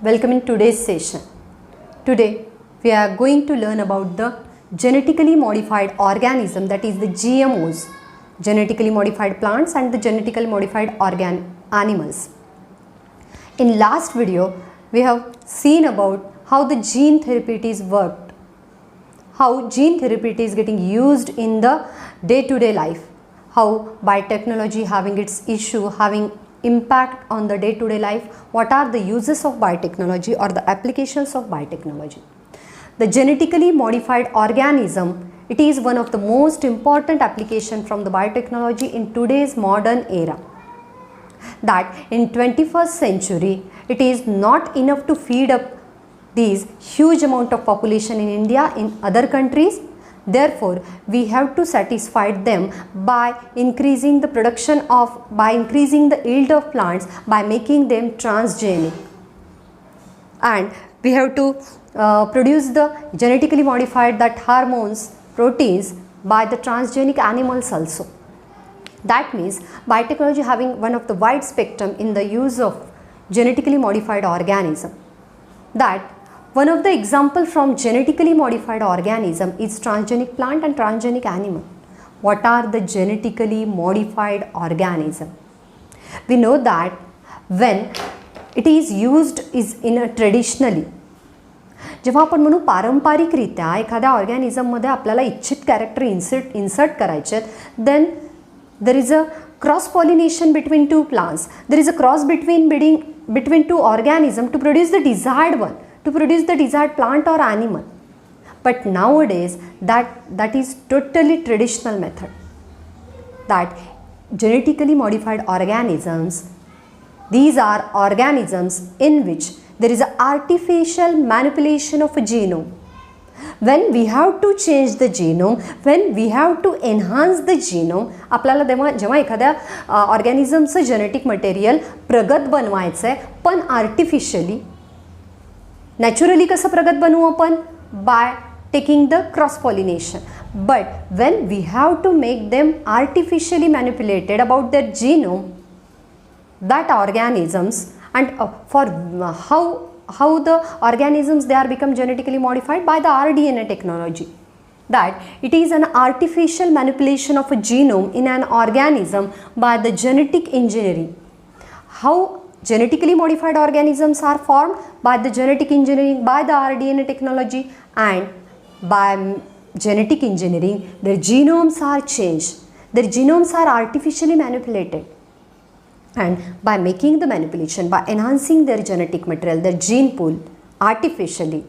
Welcome in today's session. Today we are going to learn about the genetically modified organism, that is the GMOs, genetically modified plants and the genetically modified animals. In last video we have seen about how the gene therapy is worked, how gene therapy is getting used in the day-to-day life, how biotechnology having its issue, having impact on the day-to-day life, what are the uses of biotechnology or the applications of biotechnology. The genetically modified organism, it is one of the most important application from the biotechnology in today's modern era. That in 21st century, it is not enough to feed up these huge amount of population in India, in other countries. Therefore, we have to satisfy them by increasing the production of, by increasing the yield of plants, by making them transgenic. And we have to produce the genetically modified that hormones, proteins by the transgenic animals also. That means biotechnology having one of the wide spectrum in the use of genetically modified organism. That one of the example from genetically modified organism is transgenic plant and transgenic animal. What are the genetically modified organism? We know that when it is used is in a traditionally, जेव्हा आपण म्हणू पारंपरिकरित्या एखाद्या ऑर्गॅनिझममध्ये आपल्याला इच्छित character insert करायचे आहेत, then there is a cross pollination between two plants, there is a cross between two organisms to produce the desired one, to produce the desired plant or animal. But nowadays that is totally traditional method. That genetically modified organisms, these are organisms in which there is an artificial manipulation of a genome. When we have to change the genome, when we have to enhance the genome, आपल्याला जेव्हा एखाद्या ऑर्गॅनिझमचं genetic material प्रगत बनवायचं आहे, पण artificially, naturally कसं प्रगत बनवू आपण? By taking the cross pollination. But when we have to make them artificially manipulated about their genome, that organisms, and for how the organisms they are become genetically modified by the rDNA technology. That it is an artificial manipulation of a genome in an organism by the genetic engineering. How genetically modified organisms are formed? By the genetic engineering, by the rDNA technology, and by genetic engineering their genomes are changed, their genomes are artificially manipulated. And by making the manipulation, by enhancing their genetic material, their gene pool artificially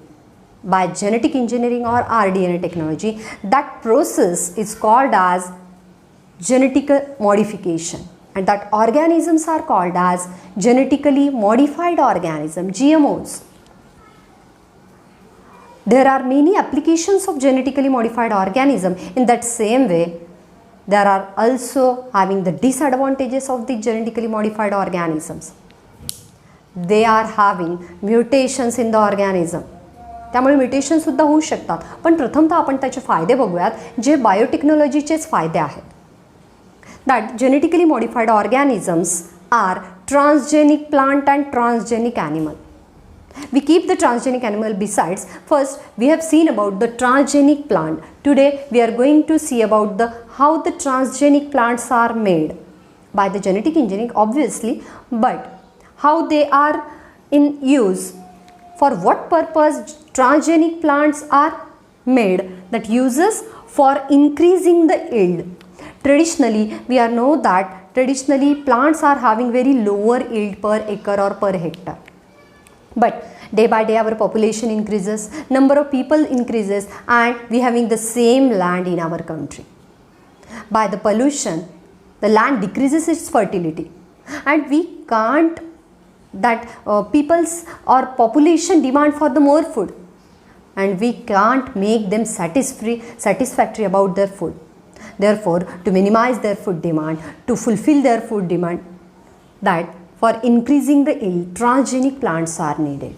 by genetic engineering or rDNA technology, that process is called as genetic modification, and that organisms are called as genetically modified organism, GMOs. There are many applications of genetically modified organism. In that same way, there are also having the disadvantages of the genetically modified organisms. They are having mutations in the organism. त्यामुळे mutation सुद्धा होऊ शकतात. पण प्रथमतः आपण त्याचे फायदे बघूयात, जे बायोटेक्नॉलॉजीचेच फायदे आहेत. That genetically modified organisms are transgenic plant and transgenic animal. We keep the transgenic animal besides. First we have seen about the transgenic plant. Today we are going to see about the how the transgenic plants are made by the genetic engineering, obviously, but how they are in use, for what purpose transgenic plants are made, that uses for increasing the yield. Traditionally we are know that traditionally plants are having very lower yield per acre or per hectare. But day by day our population increases, number of people increases, and we having the same land in our country. By the pollution, the land decreases its fertility, and we can't that people's or population demand for the more food, and we can't make them satisfactory about their food. Therefore, to minimize their food demand, to fulfill their food demand, that for increasing the yield, transgenic plants are needed.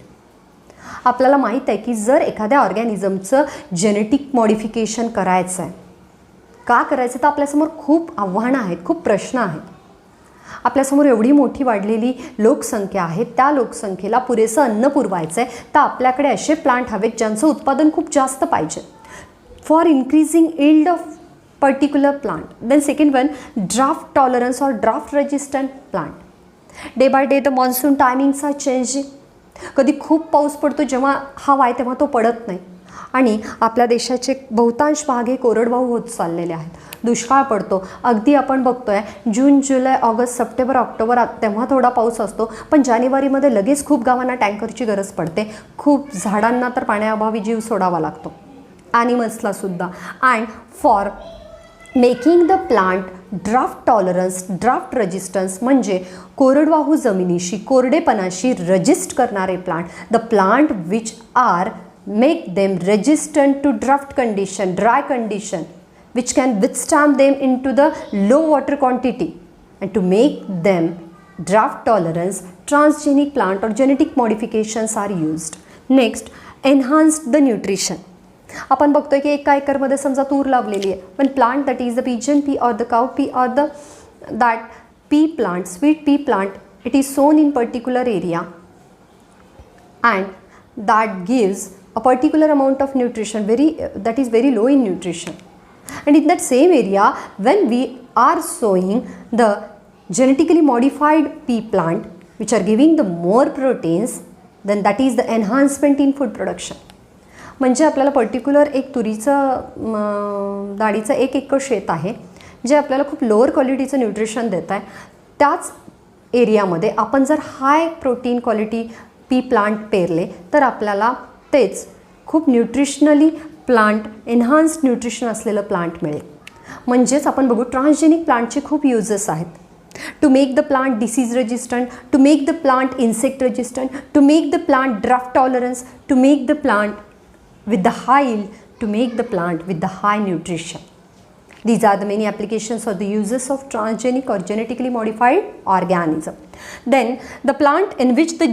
आपल्याला माहीत आहे की जर एखाद्या ऑर्गॅनिझमचं genetic modification करायचं आहे, का करायचं, तर आपल्यासमोर खूप आव्हानं आहेत, खूप प्रश्न आहेत. आपल्यासमोर एवढी मोठी वाढलेली लोकसंख्या आहे, त्या लोकसंख्येला पुरेसं अन्न पुरवायचं आहे, तर आपल्याकडे असे प्लांट हवेत ज्यांचं उत्पादन खूप जास्त पाहिजे for increasing yield of particular plant. Then second one, drought tolerance और drought resistant plant. Day by day the monsoon timings are changing. कधी खूप पाऊस पडतो, जेव्हा हवा आहे तेव्हा तो पडत नाही, आणि आपल्या देशाचे बहुतांश भाग हे कोरडवाहू होत चाललेले आहेत. दुष्काळ पडतो. अगदी आपण बघतोय जून, जुलै, ऑगस्ट, सप्टेंबर, ऑक्टोबर तेव्हा थोडा पाऊस असतो, पण जानेवारीमध्ये लगेच खूप गावांना टँकरची गरज पडते. खूप झाडांना तर पाण्याअभावी जीव सोडावा लागतो, ॲनिमल्सला सुद्धा. And for making the plant draft tolerance, draft resistance म्हणजे कोरडवाहू जमिनीशी, कोरडेपणाशी रजिस्ट करणारे plant. The plant which are make them resistant to drought condition, dry condition, which can withstand them into the low water quantity, and to make them drought tolerance, transgenic plant or genetic modifications are used. Next, enhanced the nutrition. आपण बघतोय की एका एकरमध्ये समजा तूर लावलेली आहे, पण plant that is the pigeon pea or the cow pea or the that pea plant, sweet pea plant, it is sown in particular area and that gives a particular amount of nutrition, that is very low in nutrition. And in that same area, when we are sowing the genetically modified pea plant which are giving the more proteins, then that is the enhancement in food production. म्हणजे आपल्याला particular एक तुरीचं डाळीचं 1 acre शेत आहे जे आपल्याला खूप लोअर क्वालिटीचं न्यूट्रिशन देत आहे. त्याच एरियामध्ये आपण जर high protein quality pea plant पेरले तर आपल्याला तेच खूप न्यूट्रिशनली प्लांट, एन्हान्स्ड न्यूट्रिशन असलेलं प्लांट मिळेल. म्हणजेच आपण बघू ट्रान्सजेनिक प्लांटचे खूप युजेस आहेत. To make the plant disease resistant, to make the plant insect resistant, to make the plant draft tolerance, to make the plant with the high yield, to make the plant with the high nutrition. These are the many applications or the uses of transgenic or genetically modified organism. Then the plant in which the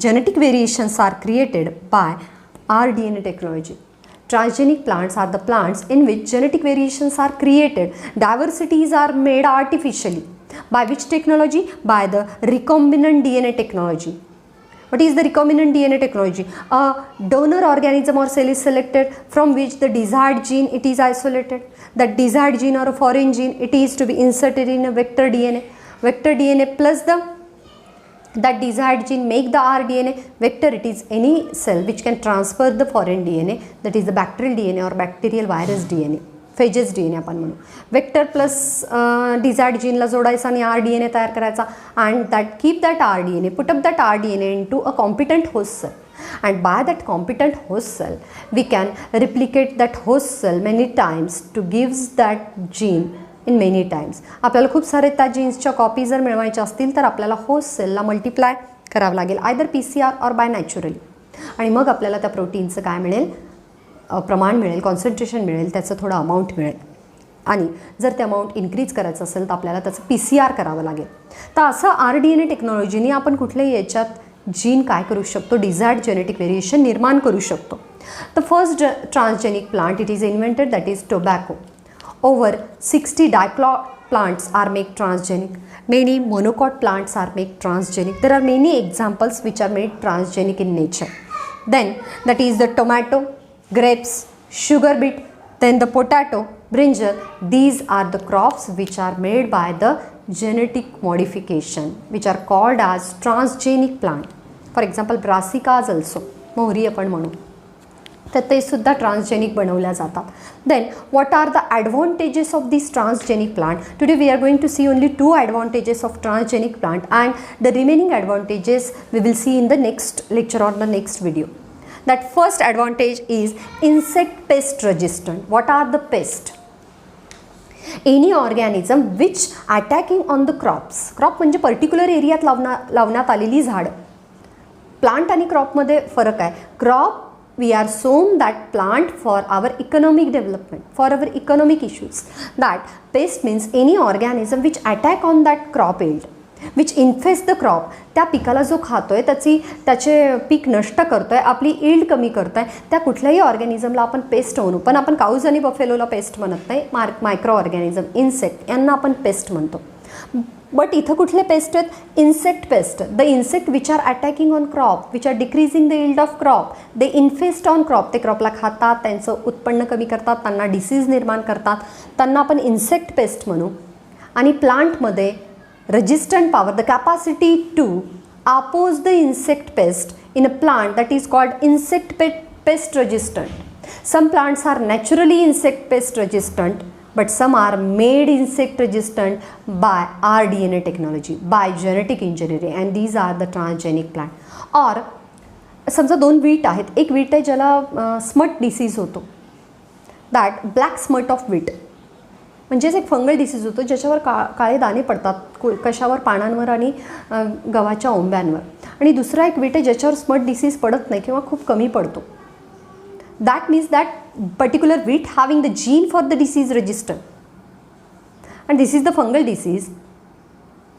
genetic variations are created by rDNA technology. Transgenic plants are the plants in which genetic variations are created, diversities are made artificially. By which technology? By the recombinant DNA technology. What is the recombinant DNA technology? A donor organism or cell is selected from which the desired gene it is isolated. That desired gene or a foreign gene it is to be inserted in a vector DNA. Vector DNA plus that desired gene make the rDNA. Vector it is any cell which can transfer the foreign DNA, that is the bacterial DNA or bacterial virus DNA. Phages D N A आपण म्हणू. Vector plus desired जीनला जोडायचा आणि R D N A तयार करायचा. And that keep that R D N A, put up that R D N A into a competent host cell. And by that competent host cell we can replicate that host cell many times to gives that gene in many times. आपल्याला खूप सारे त्या जीन्सच्या copy जर मिळवायच्या असतील तर आपल्याला होस्ट सेलला मल्टिप्लाय करावं लागेल, आयदर पी सी आर और बाय नॅचरली. आणि मग आपल्याला त्या प्रोटीनचं काय मिळेल, प्रमाण मिळेल, कॉन्सन्ट्रेशन मिळेल, त्याचं थोडं अमाऊंट मिळेल. आणि जर ते अमाऊंट इन्क्रीज करायचं असेल तर आपल्याला त्याचं पी सी आर करावं लागेल. तर असं आर डी एन ए टेक्नॉलॉजीने आपण कुठल्याही याच्यात जीन काय करू शकतो, डिझायर्ड जेनेटिक व्हेरिएशन निर्माण करू शकतो. The first transgenic plant it is invented that is tobacco. Over 60 डायक्लॉट plants are made transgenic. Many monocot plants are made transgenic. There are many examples which are made transgenic in nature. Then that is the tomato, grapes, sugar beet, then the potato, brinjal. These are the crops which are made by the genetic modification, which are called as transgenic plant. For example, brassicas also, मोहरी आपण म्हणू, तर ते सुद्धा transgenic बनवल्या जातात. Then what are the advantages of this transgenic plant? Today we are going to see only 2 advantages of transgenic plant and the remaining advantages we will see in the next lecture or the next video. That first advantage is insect pest resistant. What are the pest? Any organism which attacking on the crops. Crop म्हणजे particular एरियात लावण्यात आलेली झाड. Plant आणि क्रॉपमध्ये फरक आहे. Crop we are sown that plant for our economic development, for our economic issues. That pest means any organism which attack on that crop yield, which infest the crop. त्या पिकाला जो खातोय त्याचे पीक नष्ट करतोय, आपली यील्ड कमी करतोय, त्या कुठल्याही ऑर्गॅनिझमला आपण पेस्ट म्हणू. पण आपण काऊज आणि बफेलोला पेस्ट म्हणत नाही. मायक्रो ऑर्गॅनिझम, इन्सेक्ट यांना आपण पेस्ट म्हणतो. बट इथं कुठले पेस्ट आहेत? Insect paste. The insect which are attacking on crop, which are decreasing the yield of crop, they इन्फेस्ट on crop. ते क्रॉपला खातात, त्यांचं उत्पन्न कमी करतात, त्यांना डिसीज निर्माण करतात, त्यांना आपण इन्सेक्ट पेस्ट म्हणू. आणि प्लांटमध्ये resistant power, the capacity to oppose the insect pest in a plant that is called insect pest resistant. Some plants are naturally insect pest resistant, but some are made insect resistant by rDNA technology, by genetic engineering, and these are the transgenic plant. or समजा दोन वीट आहेत, एक वीट आहे ज्याला smut disease होतो, that black smut of वीट, म्हणजेच एक fungal disease होतो ज्याच्यावर काळे दाणे पडतात, कशावर? पानांवर आणि गव्हाच्या ओंब्यांवर. आणि दुसरा एक वीट आहे ज्याच्यावर स्मट डिसीज पडत नाही किंवा खूप कमी पडतो. That means that particular wheat having the gene for the disease register, and this is the fungal disease.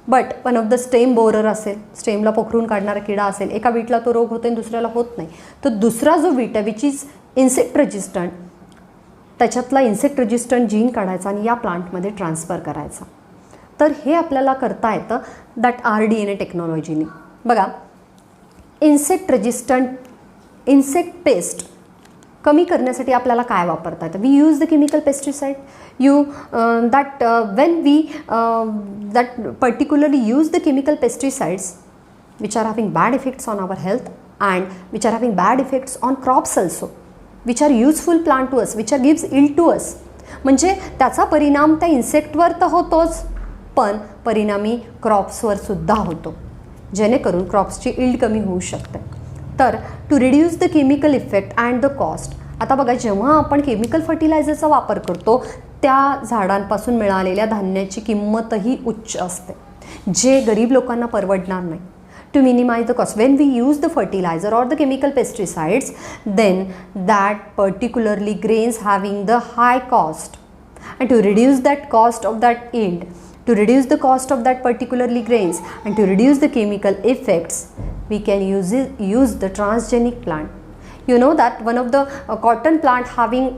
But one of the stem borer असेल, स्टेमला पोखरून काढणारा किडा असेल, एका वीटला तो रोग होतो आणि दुसऱ्याला होत नाही, तर दुसरा जो वीट आहे विच इज इन्सेक्ट रजिस्टंट, त्याच्यातला इन्सेक्ट रजिस्टंट जीन काढायचा आणि या प्लांटमध्ये ट्रान्सफर करायचा. तर हे आपल्याला करता येतं दॅट rDNA टेक्नॉलॉजीने. बघा, इन्सेक्ट रजिस्टंट इन्सेक्ट पेस्ट कमी करण्यासाठी आपल्याला काय वापरता येतं? We use the chemical pesticide. That when we that particularly use the chemical pesticides which are having bad effects on our health and which are having bad effects on crops also, which are useful plant to us, which are gives yield to us. म्हणजे त्याचा परिणाम त्या इन्सेक्टवर तर होतोच, पण परिणामी क्रॉप्सवर सुद्धा होतो, जेणेकरून क्रॉप्सची इल्ड कमी होऊ शकते. तर to reduce the chemical effect and the cost. आता बघा, जेव्हा आपण केमिकल फर्टिलायझरचा वापर करतो त्या झाडांपासून मिळालेल्या धान्याची किंमतही उच्च असते, जे गरीब लोकांना परवडणार नाही. To minimize the cost, when we use the fertilizer or the chemical pesticides, then that particularly grains having the high cost, and to reduce that cost of that yield, to reduce the cost of that particularly grains, and to reduce the chemical effects, we can use the transgenic plant. You know that one of the cotton plant having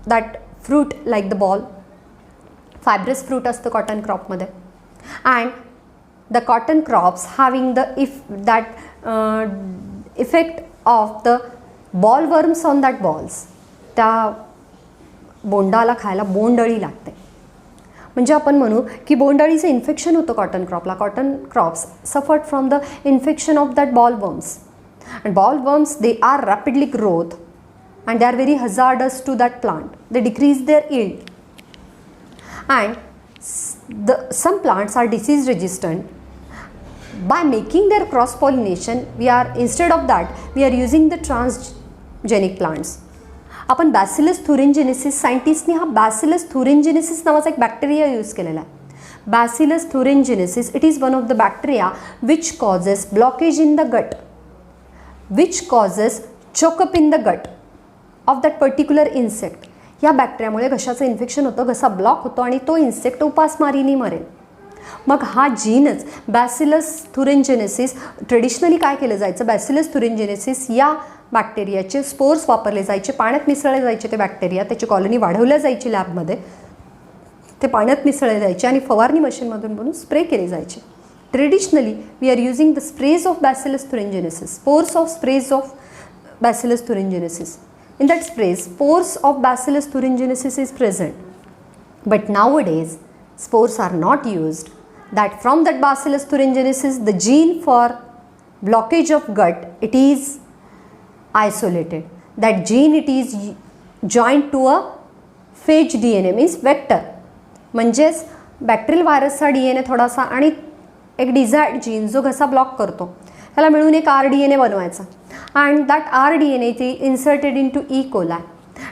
that fruit like the ball, fibrous fruit असतं cotton crop मध्ये, and the cotton crops having the effect of the ball worms on that balls, त्या बोंडाला खायला बोंडअळी लागते. म्हणजे आपण म्हणू की बोंडअळीचं इन्फेक्शन होतं कॉटन क्रॉपला. Cotton crops suffered from the infection of that boll worms, and boll worms they are rapidly growth and they are very hazardous to that plant, they decrease their yield. And some plants are disease resistant. By making their cross pollination, instead of that we are using the transgenic plants. आपण bacillus thuringiensis, सायंटिस्टनी हा bacillus thuringiensis नावाचा एक bacteria use केलेला आहे. Bacillus thuringiensis, it is one of the bacteria which causes blockage in the gut, which causes choke up in the gut of that particular insect. या बॅक्टेरियामुळे घशाचं infection होतं, घसा block होतो आणि तो इन्सेक्ट उपासमारीने मरेल. मग हा जीनच बॅसिलस थुरिनजेनेसिस, ट्रेडिशनली काय केलं जायचं, बॅसिलस थुरिनजेनेसिस या बॅक्टेरियाचे स्पोर्स वापरले जायचे, पाण्यात मिसळले जायचे ते बॅक्टेरिया, त्याची कॉलनी वाढवल्या जायची लॅबमध्ये, ते पाण्यात मिसळले जायचे आणि फवारणी मशीनमधून बनवून स्प्रे केले जायचे. Traditionally we are using the sprays of Bacillus thuringiensis, spores of sprays of Bacillus thuringiensis. In that sprays, spores of Bacillus thuringiensis is present. But nowadays, spores are not used. That from that Bacillus thuringiensis, the gene for blockage of gut, it is isolated. That gene, it is joined to a phage DNA, means vector. म्हणजेच bacterial व्हायरसचा DNA थोडासा आणि एक desired gene जो घसा block करतो, त्याला मिळून एक rDNA बनवायचा. And that rDNA is inserted into E. coli,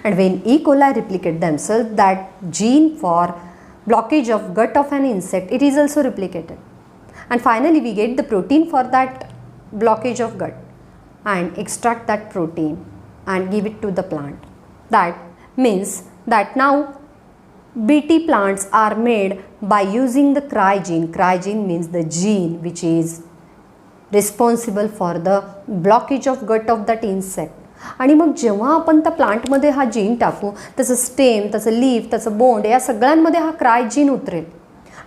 and when E. coli replicate themselves, that gene for blockage of gut of an insect, it is also replicated, and finally we get the protein for that blockage of gut and extract that protein and give it to the plant. That means that now BT plants are made by using the cry gene. Cry gene means the gene which is responsible for the blockage of gut of that insect. आणि मग जेव्हा आपण त्या प्लांटमध्ये हा gene टाकू, त्याचं stem, त्याचं लीफ, त्याचं बोंड, या सगळ्यांमध्ये हा क्राय जीन उतरेल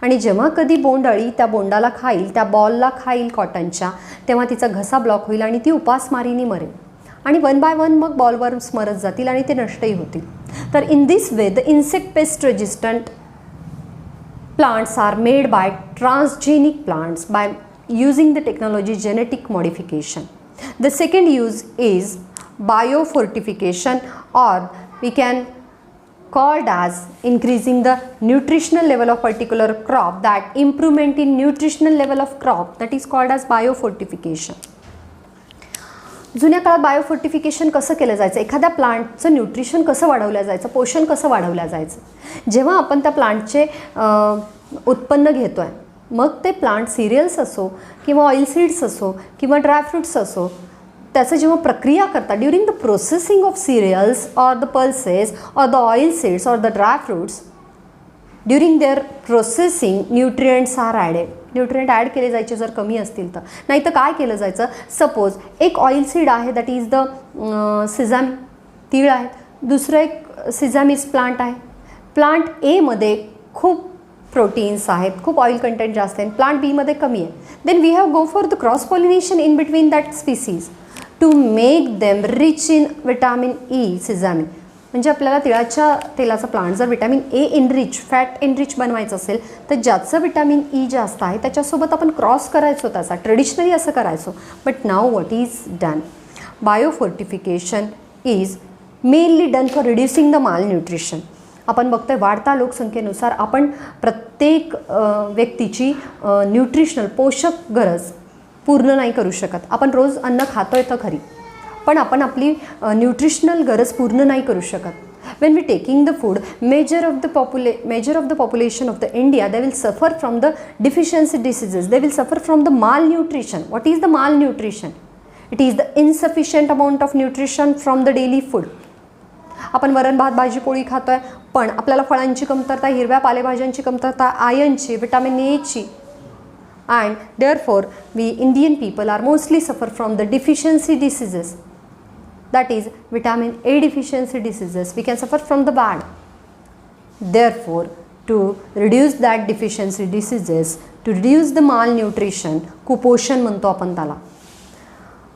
आणि जेव्हा कधी बोंडअळी त्या बोंडाला खाईल, त्या बॉलला खाईल कॉटनच्या, तेव्हा तिचा घसा ब्लॉक होईल आणि ती उपासमारीने मरेल आणि 1 बाय 1 मग बॉलवर्म्स मरत जातील आणि ते नष्टही होतील. तर in this way the insect paste resistant plants are made by transgenic plants by using the technology genetic modification. The second use is biofortification, or we can called as increasing the nutritional level of particular crop, that improvement in nutritional level of crop, that is called as biofortification. जुन्या काळात biofortification कसं केलं जायचं, एखाद्या प्लांटचं nutrition कसं वाढवलं जायचं, पोषण कसं वाढवलं जायचं. जेव्हा आपण त्या प्लांटचे उत्पन्न घेतो आहे, मग ते प्लांट सिरियल्स असो किंवा ऑइल सीड्स असो किंवा ड्रायफ्रूट्स असो, त्याचं जेव्हा प्रक्रिया करता during the processing of cereals or the pulses or the oil seeds or the dry fruits, during their processing nutrients are added. Nutrient add केले जायचे जर कमी असतील तर. नाही तर काय केलं जायचं, सपोज एक ऑइल सीड आहे, दॅट इज द सिझॅम, तीळ आहेत. दुसरं एक सिझॅमिस प्लांट आहे. प्लांट एमध्ये खूप प्रोटीन्स आहेत, खूप ऑइल कंटेंट जास्त आहे, प्लांट बीमध्ये कमी आहे. Then we have go for the cross pollination in between that species to make them rich in vitamin E sesamin. म्हणजे आपल्याला तिळाच्या तेलाचा प्लांट जर vitamin A enrich, fat enrich बनवायचं असेल तर ज्याचं विटॅमिन ई जास्त आहे त्याच्यासोबत आपण क्रॉस करायचो. त्याचा ट्रेडिशनली असं करायचो. But now what is done, biofortification is mainly done for reducing the माल न्यूट्रिशन. आपण बघतोय वाढता लोकसंख्येनुसार आपण प्रत्येक व्यक्तीची न्यूट्रिशनल पोषक गरज पूर्ण नाही करू शकत. आपण रोज अन्न खातोय तर खरी, पण आपण आपली न्यूट्रिशनल गरज पूर्ण नाही करू शकत. when we taking the food, major of the population of the India, they will suffer from the deficiency diseases, they will suffer from the malnutrition. What is the malnutrition? It is the insufficient amount of nutrition from the daily food. आपण वरण भात भाजी पोळी खातोय, पण आपल्याला फळांची कमतरता, हिरव्या पालेभाज्यांची कमतरता, आयर्नची, विटॅमिन एची, and therefore we Indian people are mostly suffer from the deficiency diseases, that is vitamin A deficiency diseases. We can suffer from the bad. Therefore, to reduce that deficiency diseases, to reduce the malnutrition, कुपोषण म्हणतो आपण त्याला,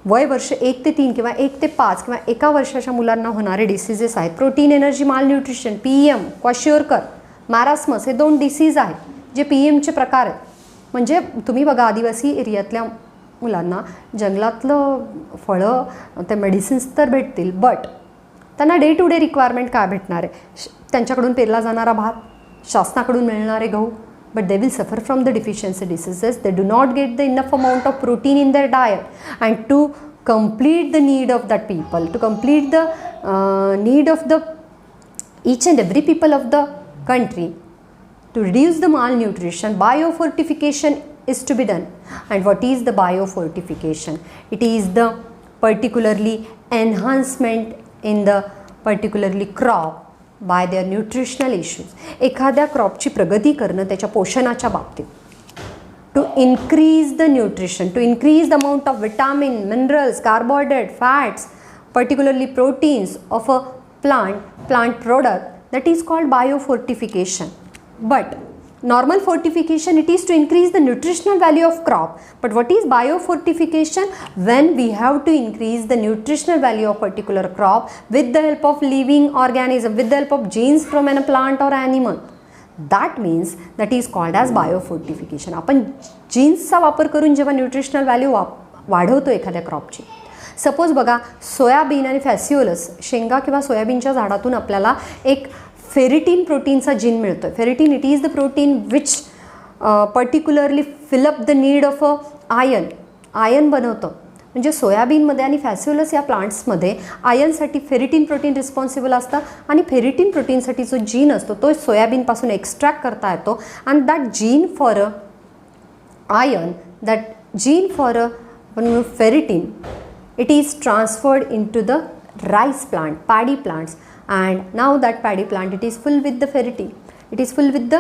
वय वर्ष 1 ते 3 किंवा 1 ते 5 किंवा एका वर्षाच्या मुलांना होणारे डिसीजेस आहेत. प्रोटीन एनर्जी मालन्यूट्रिशन, PM, क्वाशिओरकर, मॅरास्मस, हे 2 डिसीज आहेत जे PMचे प्रकार आहेत. म्हणजे तुम्ही बघा, आदिवासी एरियातल्या मुलांना जंगलातलं फळं, ते मेडिसिन्स तर भेटतील, बट त्यांना डे टू डे रिक्वायरमेंट काय भेटणार आहे, त्यांच्याकडून पेरला जाणारा भात, शासनाकडून मिळणारे गहू, but they will suffer from the deficiency diseases. They do not get the enough amount of protein in their diet, and to complete the need of that people, to complete the need of the each and every people of the country, to reduce the malnutrition, biofortification is to be done. And what is the biofortification? It is the particularly enhancement in the particularly crop by their nutritional issues. एखाद्या क्रॉपची प्रगती करणं त्याच्या पोषणाच्या बाबतीत, to increase the nutrition, to increase the amount of vitamin, minerals, carbohydrate, fats, particularly proteins of a plant product, that is called biofortification. But normal fortification, it is to increase the nutritional value of crop. But what is biofortification? When we have to increase the nutritional value of particular crop with the help of living organism, with the help of genes from a plant or animal, that means that is called as biofortification. आपण जीन्सचा वापर करून जेव्हा nutritional value वाढवतो एखाद्या क्रॉपची, suppose बघा soybean आणि फॅसिओलस, शेंगा किंवा सोयाबीनच्या झाडातून आपल्याला एक फेरिटीन प्रोटीनचा जीन मिळतो आहे. Ferritin, it is the protein which particularly fill up the need of a iron बनवतं. म्हणजे सोयाबीनमध्ये आणि फॅसिओलस या प्लांट्समध्ये आयर्नसाठी फेरिटीन प्रोटीन रिस्पॉन्सिबल असतं, आणि फेरिटीन प्रोटीनसाठी जो जीन असतो तो सोयाबीनपासून एक्स्ट्रॅक्ट करता येतो. And that gene for a iron, that gene for a ferritin, it is transferred into the rice plant, paddy plants, and now that paddy plant, it is full with the ferritin, it is full with the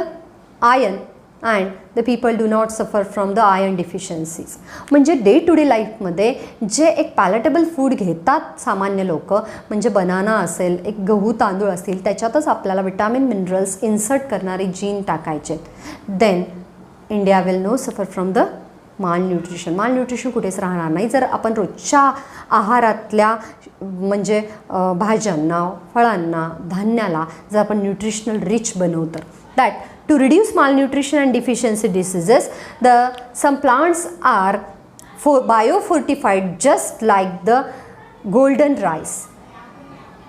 iron, and the people do not suffer from the iron deficiencies. म्हणजे day to day लाईफमध्ये जे एक palatable food घेतात सामान्य लोक, म्हणजे banana असेल, एक गहू तांदूळ असतील, त्याच्यातच आपल्याला विटॅमिन मिनरल्स इन्सर्ट करणारे जीन टाकायचे. Then India will no suffer from the malnutrition. Malnutrition कुठेच राहणार नाही जर आपण रोजच्या आहारातल्या म्हणजे भाज्यांना, फळांना, धान्याला जर आपण न्यूट्रिशनल रिच बनवू तर. That to reduce malnutrition and deficiency diseases some plants are biofortified just like the golden rice.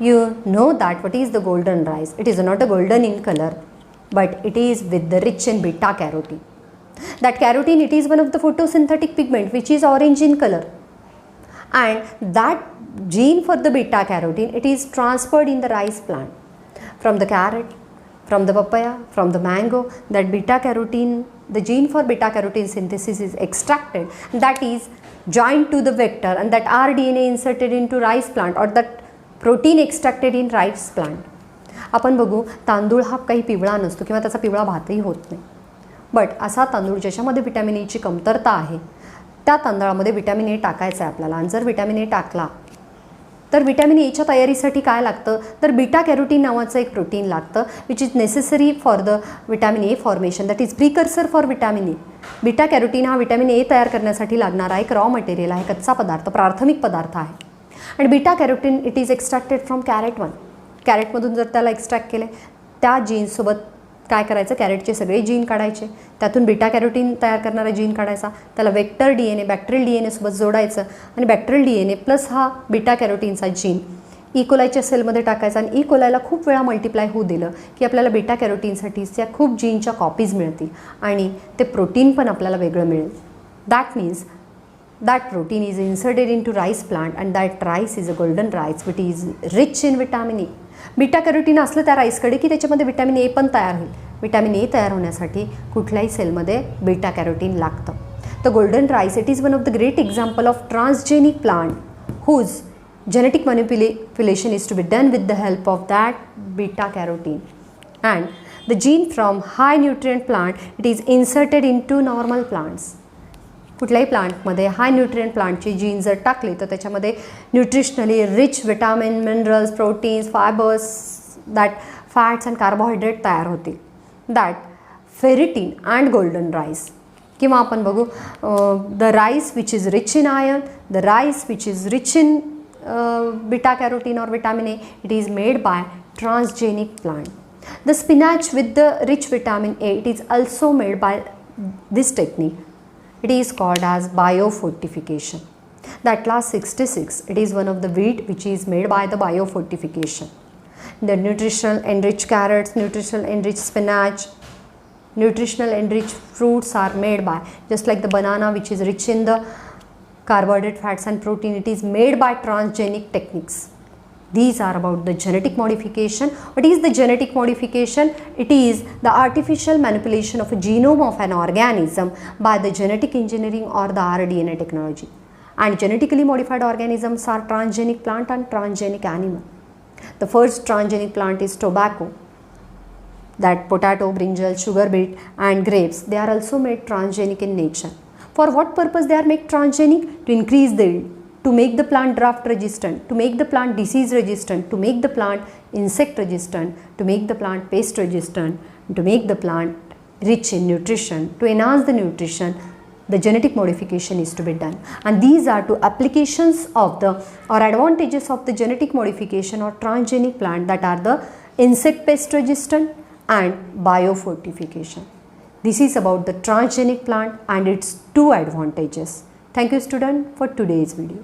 You know that what is the golden rice? It is not a golden in color, but it is with the rich in beta carotene. That carotene, it is one of the photosynthetic pigment which is orange in color, and that gene for the beta carotene, it is transferred in the rice plant from the carrot, from the papaya, from the mango. That beta carotene, the gene for beta carotene synthesis is extracted, that is joined to the vector, and that rDNA inserted into rice plant, or that protein extracted in rice plant. आपण बघू तांदूळ हा काही पिवळा नसतो किंवा त्याचा पिवळा भातही होत नाही, बट असा तांदूळ ज्याच्यामध्ये विटॅमिन एची कमतरता आहे त्या तांदळामध्ये विटॅमिन ए टाकायचं आहे आपल्याला. आणि जर विटॅमिन ए टाकला तर विटॅमिन एच्या तयारीसाठी काय लागतं तर बीटा कॅरोटीन नावाचं एक प्रोटीन लागतं which is necessary for the vitamin a formation. That is precursor for vitamin A. Beta carotene हा विटॅमिन ए तयार करण्यासाठी लागणारा एक रॉ मटेरियल आहे, कच्चा पदार्थ, प्राथमिक पदार्थ आहे. आणि beta carotene it is extracted from carrot 1. कॅरेटमधून जर त्याला एक्स्ट्रॅक्ट केले त्या जीनसोबत काय करायचं, कॅरेटचे सगळे जीन काढायचे, त्यातून बीटा कॅरोटीन तयार करणारा जीन काढायचा, त्याला वेक्टर DNA बॅक्टेरियल DNA सोबत जोडायचं आणि बॅक्टेरियल DNA प्लस हा बीटा कॅरोटीनचा जीन इकोलायच्या सेलमध्ये टाकायचा आणि इकोलायला खूप वेळा मल्टिप्लाय होऊ दिलं की आपल्याला बीटा कॅरोटीनसाठीच्या खूप जीनच्या कॉपीज मिळतील आणि ते प्रोटीन पण आपल्याला वेगळं मिळेल. That means that protein is inserted into rice plant and that rice is a golden rice which is rich in vitamin A. Beta carotene असलं त्या राईसकडे की त्याच्यामध्ये विटॅमिन ए पण तयार होईल. विटॅमिन ए तयार होण्यासाठी कुठल्याही सेलमध्ये बीटा कॅरोटीन लागतं. The golden rice it is one of the great example of transgenic plant whose genetic manipulation is to be done with the help of that beta carotene, and the gene from high nutrient plant it is inserted into normal plants. कुठल्याही प्लांटमध्ये हाय nutrient प्लांटची gene जर टाकली तर त्याच्यामध्ये nutritionally rich vitamin, minerals, proteins, fibres, that fats and carbohydrate तयार होतील. That ferritin and golden rice. किंवा आपण बघू the rice which is rich in iron, the rice which is rich in beta carotene और vitamin A, it is made by transgenic plant. The spinach with the rich vitamin A it is also made by this technique. It is called as biofortification. The Atlas 66, it is one of the wheat which is made by the biofortification. The nutritional enriched carrots, nutritional enriched spinach, nutritional enriched fruits are made by, just like the banana which is rich in the carbohydrate, fats and protein, it is made by transgenic techniques. These are about the genetic modification. What is the genetic modification? It is the artificial manipulation of a genome of an organism by the genetic engineering or the rDNA technology. And genetically modified organisms are transgenic plant and transgenic animal. The first transgenic plant is tobacco. That potato, brinjal, sugar beet and grapes, they are also made transgenic in nature. For what purpose they are made transgenic? To increase the yield, to make the plant drought resistant, to make the plant disease resistant, to make the plant insect resistant, to make the plant pest resistant, to make the plant rich in nutrition, to enhance the nutrition. The genetic modification is to be done, and these are two applications of the or advantages of the genetic modification or transgenic plant, that are the insect pest resistant and biofortification. This is about the transgenic plant and its two advantages. Thank you student for today's video.